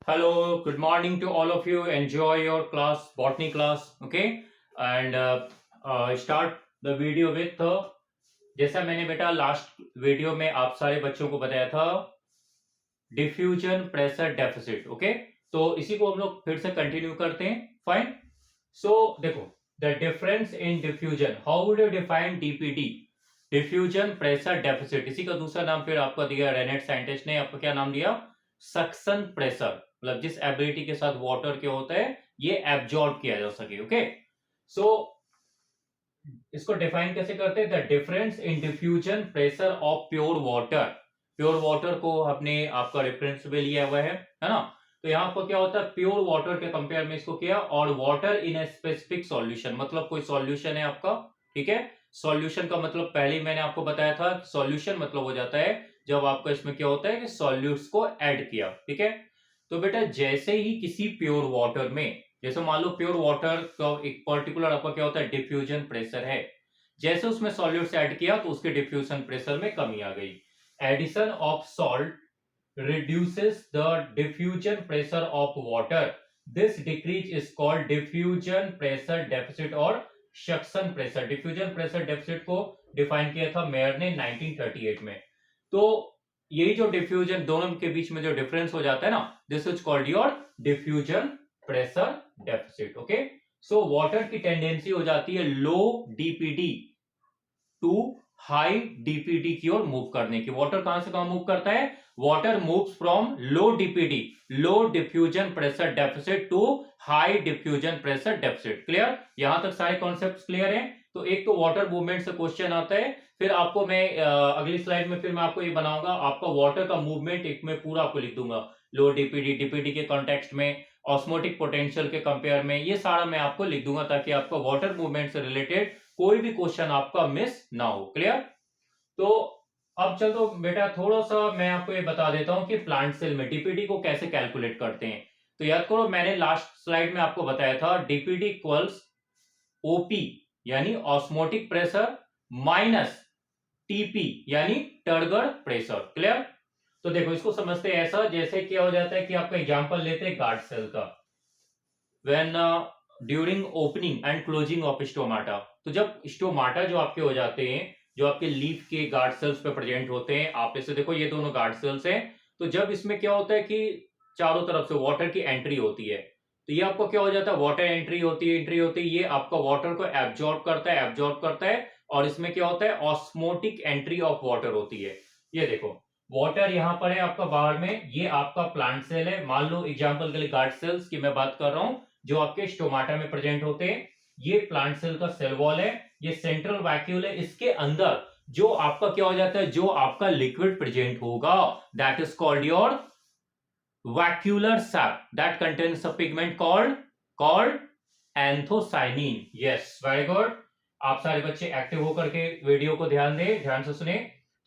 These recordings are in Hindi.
Hello, good morning to all of you. Enjoy your class, botany class, okay? And start the video with जैसा मैंने बेटा लास्ट वीडियो में आप सारे बच्चों को बताया था डिफ्यूजन प्रेशर डेफिसिट, ओके? तो इसी को हम लोग फिर से कंटिन्यू करते हैं. फाइन. सो देखो, the difference in diffusion, how would you define DPD? Diffusion pressure deficit. इसी का दूसरा नाम फिर आपको दिया रेनेट साइंटिस्ट ने. आपको क्या नाम दिया? Suction pressure. मतलब जिस एबिलिटी के साथ वाटर के होता है ये एब्जॉर्ब किया जा सके. ओके, सो इसको डिफाइन कैसे करते हैं? The difference in diffusion pressure of pure water. Pure water को आपने आपका रेफरेंस में लिया हुआ है ना? तो यहाँ पर क्या होता है, प्योर वाटर के कंपेयर में इसको किया, और water in a specific solution, मतलब कोई सॉल्यूशन है आपका, ठीक है? सॉल्यूशन का मतलब पहले ही मैंने आपको बताया था, सॉल्यूशन मतलब हो जाता है जब आपका इसमें क्या होता है कि सॉल्यूट्स को ऐड किया, ठीक है? तो बेटा जैसे ही किसी प्योर वाटर में, जैसे मान लो प्योर वाटर का एक पर्टिकुलर आपका क्या होता है, डिफ्यूजन प्रेशर है, जैसे उसमें सॉल्यूट्स ऐड किया तो उसके डिफ्यूजन प्रेशर में कमी आ गई. Addition of salt reduces the diffusion pressure of water. This decrease is called diffusion pressure deficit और suction pressure. Diffusion pressure deficit को डिफाइन किया था मेयर ने 1938 में. तो यही जो डिफ्यूजन दोनों के बीच में जो डिफरेंस हो जाता है ना, this is called your diffusion pressure deficit. Okay, so water की टेंडेंसी हो जाती है लो डीपीडी टू हाई डीपीडी की ओर मूव करने की. वाटर कहां से कहां मूव करता है? Water moves from low DPD, low diffusion pressure deficit, to high diffusion pressure deficit. Clear? यहां तक सारे कॉन्सेप्ट्स क्लियर हैं? तो एक तो वाटर मूवमेंट से क्वेश्चन आता है, फिर आपको मैं अगली स्लाइड में फिर मैं आपको ये बनाऊंगा, आपका वाटर का मूवमेंट एक में पूरा आपको लिख दूंगा, लो डीपीडी, डीपीडी के कॉन्टेक्स्ट में, ऑस्मोटिक पोटेंशियल के कंपेयर में, ये सारा मैं आपको लिख दूंगा ताकि आपका वाटर मूवमेंट से रिलेटेड कोई भी क्वेश्चन आपका मिस ना हो. क्लियर? तो अब चलो बेटा थोड़ा सा मैं आपको ये बता देता हूं कि प्लांट सेल में डीपीडी को कैसे कैलकुलेट करते हैं. तो याद करो, मैंने लास्ट स्लाइड में आपको बताया था डीपीडी इक्वल्स ओपी यानी ऑस्मोटिक प्रेशर माइनस टीपी यानी टर्गर प्रेशर. क्लियर? तो देखो इसको समझते हैं ऐसा, जैसे क्या हो जाता है कि आपका एग्जांपल लेते हैं गार्ड सेल का. When during opening and closing of stomata, तो जब स्टोमाटा जो आपके हो जाते हैं, जो आपके लीफ के गार्ड सेल्स पे प्रेजेंट होते हैं, आप इसे देखो ये दोनों गार्ड सेल्स हैं. तो जब इसमें क्या होता है कि चारों तरफ से वाटर की एंट्री होती है, तो ये आपको क्या हो जाता है, वाटर एंट्री होती है, ये आपका वाटर को एब्जॉर्ब करता है, और इसमें क्या होता है, ऑस्मोटिक एंट्री ऑफ वाटर होती है. ये देखो वाटर यहां पर है आपका बाहर में, ये आपका प्लांट सेल है. मान लो एग्जांपल के लिए गार्ड सेल्स की मैं बात कर रहा हूं जो आपके स्टोमाटा में प्रेजेंट होते हैं. ये प्लांट सेल का सेल वॉल है, ये सेंट्रल वैक्यूल है. इसके अंदर जो आपका क्या हो जाता है, जो आपका लिक्विड प्रेजेंट होगा, that is called your vacuolar SAP, that contains a pigment called anthocyanin. Yes, very good. आप सारे बच्चे एक्टिव होकर के वीडियो को ध्यान से सुने.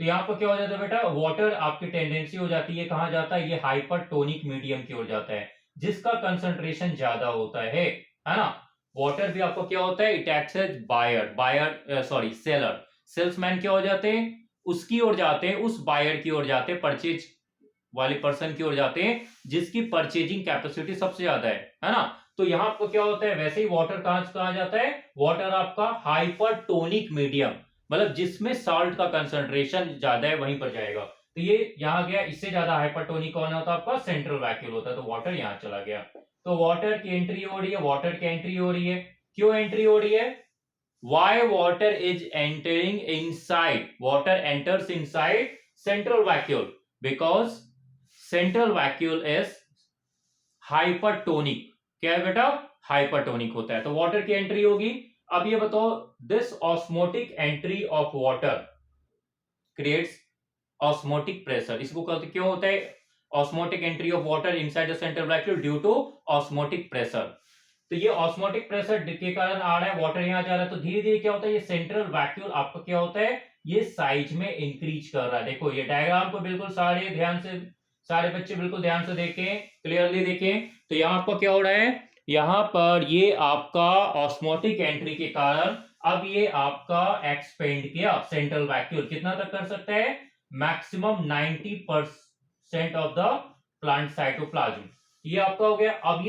तो यहाँ पर क्या हो जाता है बेटा, वाटर आपकी टेंडेंसी हो जाती है कहां जाता है, ये हाइपरटोनिक मीडियम की ओर जाता है, जिसका कंसंट्रेशन ज्यादा होता है ना? वाटर भी आपको क्या होता है, it acts as seller. Salesman क्या हो जाते हैं, उसकी ओर जाते हैं, उस बायर की ओर जाते हैं, परचेज वाले पर्सन की ओर जाते हैं जिसकी परचेजिंग कैपेसिटी सबसे ज्यादा है ना? तो यहां आपको क्या होता है, वैसे ही वाटर कहां जाता है, वाटर आपका हाइपरटोनिक मीडियम, मतलब जिसमें साल्ट का कंसंट्रेशन ज्यादा है वहीं पर जाएगा. तो ये यहां गया, इससे ज्यादा हाइपरटोनिक कौन होता है आपका, सेंट्रल वैक्यूल होता है. तो वाटर यहां चला गया. तो वाटर की एंट्री हो रही है, वाटर की एंट्री हो रही है. क्यों एंट्री हो रही है? Y water is entering inside, water enters inside central vacuole because central vacuole is hypertonic. क्या है बेटा, हाइपरटोनिक होता है. तो वाटर की एंट्री होगी. अब ये बताओ, this osmotic entry of water creates osmotic pressure. इसको कहते क्यों होता है osmotic entry of water inside the central vacuole, due to osmotic pressure. तो ये ऑस्मोटिक प्रेशर के कारण आ रहा है, वाटर यहां जा रहा है. तो धीरे धीरे क्या होता है, ये सेंट्रल वैक्यूल आपका क्या होता है, ये साइज में इंक्रीज कर रहा है. देखो ये डायग्राम को बिल्कुल सारे बच्चे बिल्कुल ध्यान से देखें, क्लियरली देखें. तो यहाँ पर क्या हो रहा है, यहाँ पर ये आपका ऑस्मोटिक एंट्री के कारण अब ये आपका एक्सपेंड किया सेंट्रल वैक्यूल. कितना तक कर सकता है, maximum 90% of the plant cytoplasm. ये आपका हो गया। अब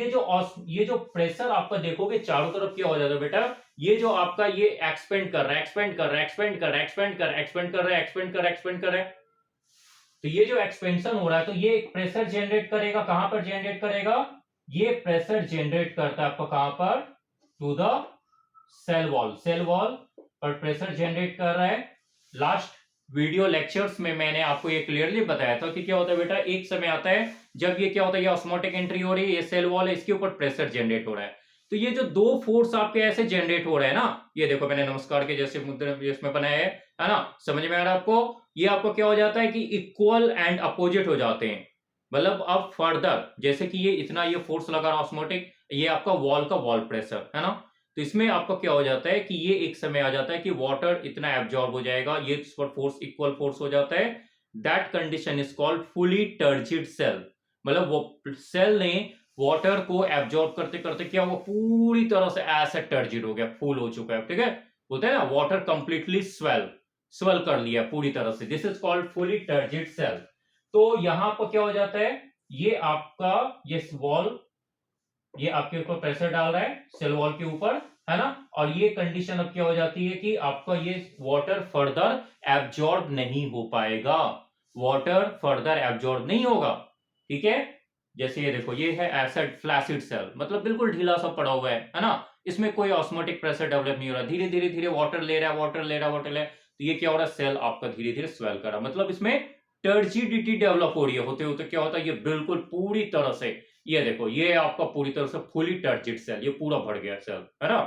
ये जो प्रेशर आपका देखोगे चारों तरफ क्या हो जाता है बेटा, ये जो आपका ये एक्सपेंड कर रहा है, एक्सपेंड कर रहा है, एक्सपेंड कर रहा है, एक्सपेंड कर रहा है, एक्सपेंड कर रहा है, एक्सपेंड कर रहा है, एक्सपेंड कर रहा है। तो ये जो एक्सपेंशन हो रहा है तो ये प्रेशर जनरेट करेगा, कहां पर जनरेट करेगा, ये प्रेशर जनरेट करता है आपको कहां पर, to the cell wall, cell wall पर प्रेशर जनरेट कर रहा है। लास्ट वीडियो लेक्चर्स में मैंने आपको ये क्लियरली बताया था कि क्या होता है बेटा, एक समय आता है जब ये क्या होता है, ये ऑस्मोटिक एंट्री हो रही है, ये सेल वॉल है, इसके ऊपर प्रेशर जनरेट हो रहा है। तो ये जो दो फोर्स आपके ऐसे जनरेट हो रहे हैं ना, ये देखो मैंने नमस्कार के जैसे मुद्रा इसमें बनाया है ना, समझ में आ रहा है आपको। ये आपको क्या हो जाता है कि इक्वल एंड अपोजिट हो जाते हैं। मतलब अब फर्दर जैसे कि ये इतना ये फोर्स लगा रहा ऑस्मोटिक, ये आपका वॉल का वॉल प्रेशर है ना, तो इसमें आपका क्या हो जाता है कि ये एक समय आ जाता है कि वाटर इतना एब्जॉर्ब हो जाएगा, ये इस पर फोर्स इक्वल फोर्स हो जाता है। That condition is called fully turgid cell. मतलब वो सेल ने वाटर को एब्जॉर्ब करते करते क्या हुआ, पूरी तरह से ऐसे टर्जिड हो गया, फुल हो चुका है, ठीक है, बोलते हैं ना वाटर कंप्लीटली स्वेल कर लिया पूरी तरह से, this is called fully turgid cell. तो यहां पर क्या हो जाता है, ये आपका ये वॉल, ये आपके ऊपर प्रेशर डाल रहा है सेल वॉल के ऊपर, है ना, और ये कंडीशन अब क्या हो जाती है कि आपका ये वाटर फर्दर एब्जॉर्ब नहीं हो पाएगा, वाटर फर्दर एब्जॉर्ब नहीं होगा, ठीक है। जैसे ये देखो, ये है एसिड फ्लैसिड सेल, मतलब बिल्कुल ढीला सा पड़ा हुआ है ना, इसमें कोई ऑस्मोटिक प्रेशर डेवलप नहीं हो रहा, धीरे धीरे धीरे वाटर ले रहा है, वाटर ले रहा है, वाटर ले रहा है, तो ये क्या हो रहा है, सेल आपका धीरे धीरे स्वेल कर रहा है, मतलब इसमें टर्जिडिटी डेवलप हो रही है, होते होते क्या होता है, ये बिल्कुल पूरी तरह से, ये देखो ये आपका पूरी तरह से फुली टर्जिड सेल, ये पूरा भर गया सेल, है ना।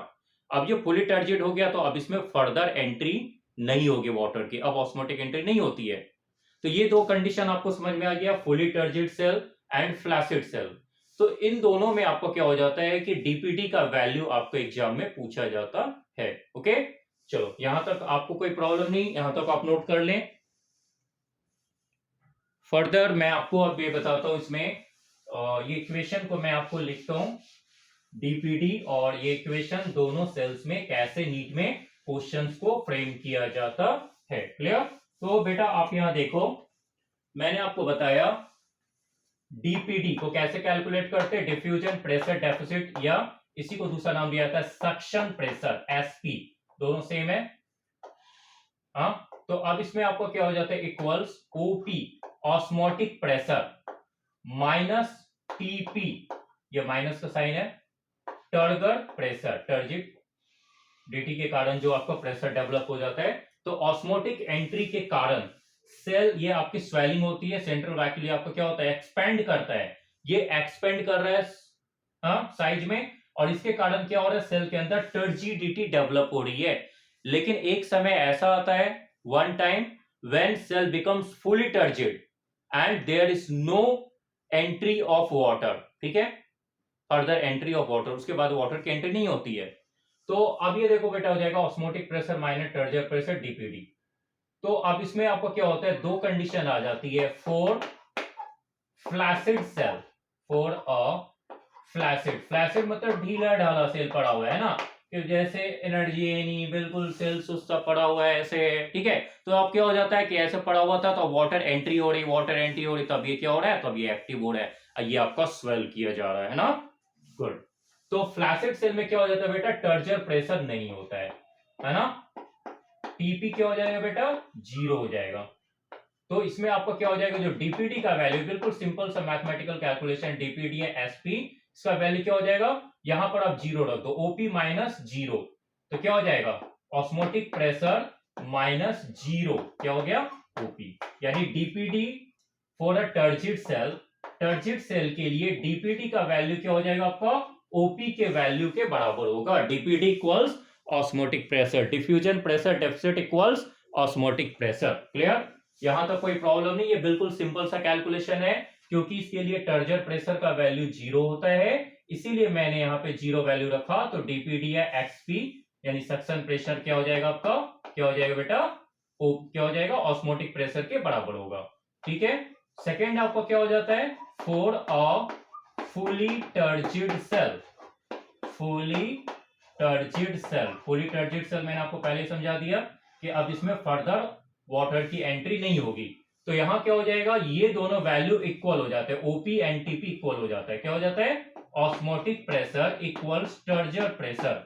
अब ये फुली टर्जिड हो गया तो अब इसमें फर्दर एंट्री नहीं होगी वाटर की, अब ऑस्मोटिक एंट्री नहीं होती है। तो ये दो कंडीशन आपको समझ में आ गया, fully turgid cell and flaccid cell. तो इन दोनों में आपको क्या हो जाता है कि डीपीटी का वैल्यू आपको एग्जाम में पूछा जाता है। ओके, चलो यहां तक आपको कोई प्रॉब्लम नहीं, यहां तक आप नोट कर लें। फर्दर मैं आपको अब ये बताता हूं, इसमें ये इक्वेशन को मैं आपको लिखता हूं, डीपीटी और ये इक्वेशन दोनों सेल्स में कैसे नीट में क्वेश्चंस को फ्रेम किया जाता है, क्लियर। तो बेटा आप यहां देखो, मैंने आपको बताया डीपीडी को कैसे कैलकुलेट करते हैं, डिफ्यूजन प्रेशर डेफिसिट, या इसी को दूसरा नाम दिया जाता है सक्शन प्रेशर, एसपी, दोनों सेम है। हाँ, तो अब इसमें आपको क्या हो जाता है, equals OP osmotic pressure minus TP, ये माइनस का साइन है, टर्गर प्रेशर, टर्जिड डीटी के कारण जो आपका प्रेशर डेवलप हो जाता है, तो ऑस्मोटिक एंट्री के कारण सेल, ये आपकी स्वेलिंग होती है, सेंट्रल वैक्यूल आपको क्या होता है, एक्सपेंड करता है, ये एक्सपेंड कर रहा है साइज में, और इसके कारण क्या हो रहा है, सेल के अंदर टर्जिडिटी डेवलप हो रही है। लेकिन एक समय ऐसा आता है, one time when cell becomes fully turgid and there is no entry of water, ठीक है, फर्दर एंट्री ऑफ वाटर, उसके बाद वाटर की एंट्री नहीं होती है। तो अब ये देखो बेटा, हो जाएगा osmotic pressure minus turgor pressure DPD. तो अब इसमें आपको क्या होता है, दो कंडीशन आ जाती है for flaccid cell, for a flaccid, flaccid मतलब ढीला ढाला सेल पड़ा हुआ है ना, कि जैसे एनर्जी नहीं, बिल्कुल सेल सुस्ता पड़ा हुआ है ऐसे, ठीक है। तो अब क्या हो जाता है कि ऐसे पड़ा हुआ था तो वाटर एंट्री हो रही, वाटर एंट्री हो रही, तब ये क्या हो रहा है, तब ये एक्टिव हो रहा है, ये आपका स्वेल किया जा रहा है ना, गुड। तो फ्लैसिड सेल में क्या हो जाता है बेटा, टर्जर प्रेशर नहीं होता है ना, टीपी क्या हो जाएगा बेटा, जीरो हो जाएगा। तो इसमें आपको क्या हो जाएगा, जो डीपीडी का वैल्यू, बिल्कुल सिंपल सा मैथमेटिकल कैलकुलेशन, डीपीडी है एसपी, इसका वैल्यू क्या हो जाएगा, यहां पर आप जीरो रख दो, ओपी माइनस जीरो, तो क्या हो जाएगा, ऑस्मोटिक प्रेशर माइनस जीरो, क्या हो गया, ओपी, यानी DPD for a turgid cell, turgid cell के लिए डीपीडी का वैल्यू क्या हो जाएगा आपका, ओपी के वैल्यू के बराबर होगा, DPD equals osmotic pressure, diffusion pressure deficit equals osmotic pressure, clear. यहां तक कोई प्रॉब्लम नहीं, ये बिल्कुल सिंपल सा कैलकुलेशन है, क्योंकि इसके लिए टर्जर प्रेशर का वैल्यू जीरो होता है, इसीलिए मैंने यहाँ पे जीरो वैल्यू रखा। तो डीपीडी है एक्सपी, यानी सक्शन प्रेशर क्या हो जाएगा आपका, क्या हो जाएगा बेटा, क्या हो जाएगा, ऑस्मोटिक प्रेशर के बराबर होगा, ठीक है। सेकेंड आपको क्या हो जाता है, for a fully turgid cell, fully turgid cell, fully turgid cell मैंने आपको पहले ही समझा दिया कि अब इसमें फर्दर वाटर की एंट्री नहीं होगी, तो यहां क्या हो जाएगा, ये दोनों वैल्यू इक्वल हो जाते हैं, ओपी एंड टीपी इक्वल हो जाता है। क्या हो जाता है, ऑस्मोटिक प्रेशर इक्वल्स टर्जर प्रेशर।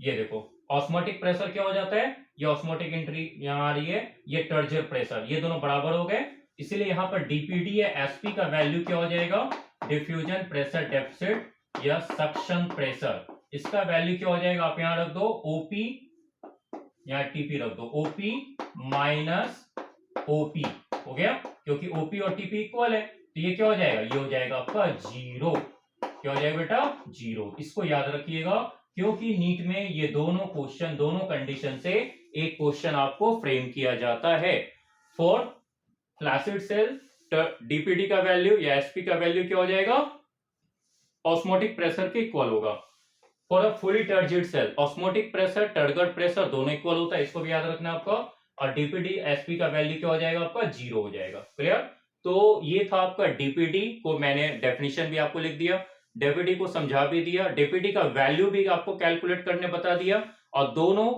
ये देखो ऑस्मोटिक प्रेशर क्या हो जाता है, ये ऑस्मोटिक एंट्री यहां आ रही है, ये टर्जर प्रेशर, ये दोनों बराबर हो गए। इसलिए यहां पर डीपीडी या एसपी का वैल्यू क्या हो जाएगा, डिफ्यूजन प्रेशर डेफिसिट या सक्शन प्रेशर, इसका वैल्यू क्या हो जाएगा, आप यहां रख दो ओपी या टीपी रख दो, ओपी माइनस ओपी हो गया, क्योंकि ओपी और टीपी इक्वल है, तो ये क्या हो जाएगा, ये हो जाएगा आपका जीरो। क्या हो जाएगा बेटा, जीरो। इसको याद रखिएगा, क्योंकि नीट में ये दोनों क्वेश्चन, दोनों कंडीशन से एक क्वेश्चन आपको फ्रेम किया जाता है। फॉर फ्लैसिड सेल डीपीडी का वैल्यू या एसपी का वैल्यू क्या हो जाएगा, ऑस्मोटिक प्रेशर के इक्वल होगा। For a fully turgid cell osmotic pressure turgid pressure दोनों इक्वल होता है, इसको भी याद रखना है आपका। और डीपीडी एसपी का वैल्यू क्या हो जाएगा आपका, जीरो हो जाएगा। क्लियर। तो ये था आपका डीपीडी को मैंने डेफिनेशन भी आपको लिख दिया, डीपीडी को समझा भी दिया, डीपीडी का वैल्यू भी आपको कैलकुलेट करने बता दिया, और दोनों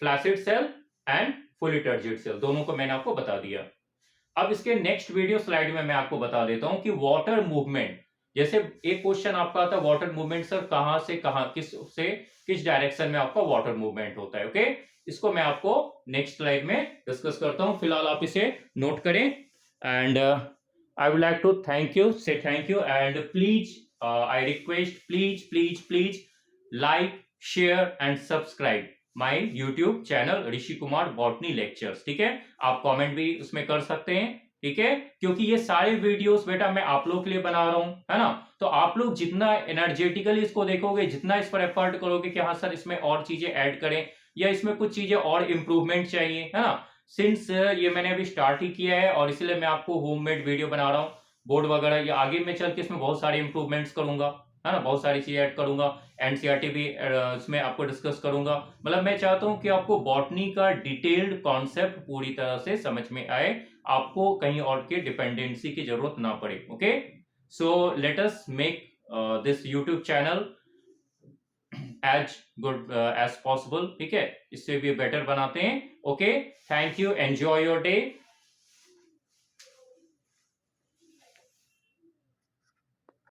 flaccid cell and fully turgid cell दोनों को मैंने आपको बता दिया। अब इसके नेक्स्ट वीडियो स्लाइड में मैं आपको बता देता हूं कि वाटर मूवमेंट, जैसे एक क्वेश्चन आपका आता है वाटर मूवमेंट सर कहां से कहां, किस डायरेक्शन में आपका वाटर मूवमेंट होता है। ओके, इसको मैं आपको नेक्स्ट स्लाइड में डिस्कस करता हूं, फिलहाल आप इसे नोट करें। And I would like to thank you and please I request please please please like share and subscribe my YouTube channel Rishi Kumar botany lectures. ठीक है, आप कमेंट भी उसमें कर सकते हैं, ठीक है, क्योंकि ये सारे वीडियोस बेटा मैं आप लोग के लिए बना रहा हूं, है ना। तो आप लोग जितना एनर्जेटिकली इसको देखोगे, जितना इस पर एफर्ट करोगे कि हाँ सर इसमें और चीजें ऐड करें या इसमें कुछ चीजें और इंप्रूवमेंट चाहिए, है ना, सिंस ये मैंने अभी स्टार्ट ही किया है और इसलिए मैं आपको होममेड वीडियो बना रहा हूँ, बोर्ड वगैरह, या आगे में चल के इसमें बहुत सारे इंप्रूवमेंट्स करूंगा, है ना, बहुत सारी चीजें ऐड करूंगा, एनसीईआरटी भी इसमें आपको डिस्कस करूंगा। मतलब मैं चाहता हूं कि आपको बॉटनी का डिटेल्ड कॉन्सेप्ट पूरी तरह से समझ में आए, आपको कहीं और के डिपेंडेंसी की जरूरत ना पड़े। Okay, so let us make this YouTube channel as good as possible. ठीक है, इससे भी बेटर बनाते हैं। Okay, thank you, enjoy your day.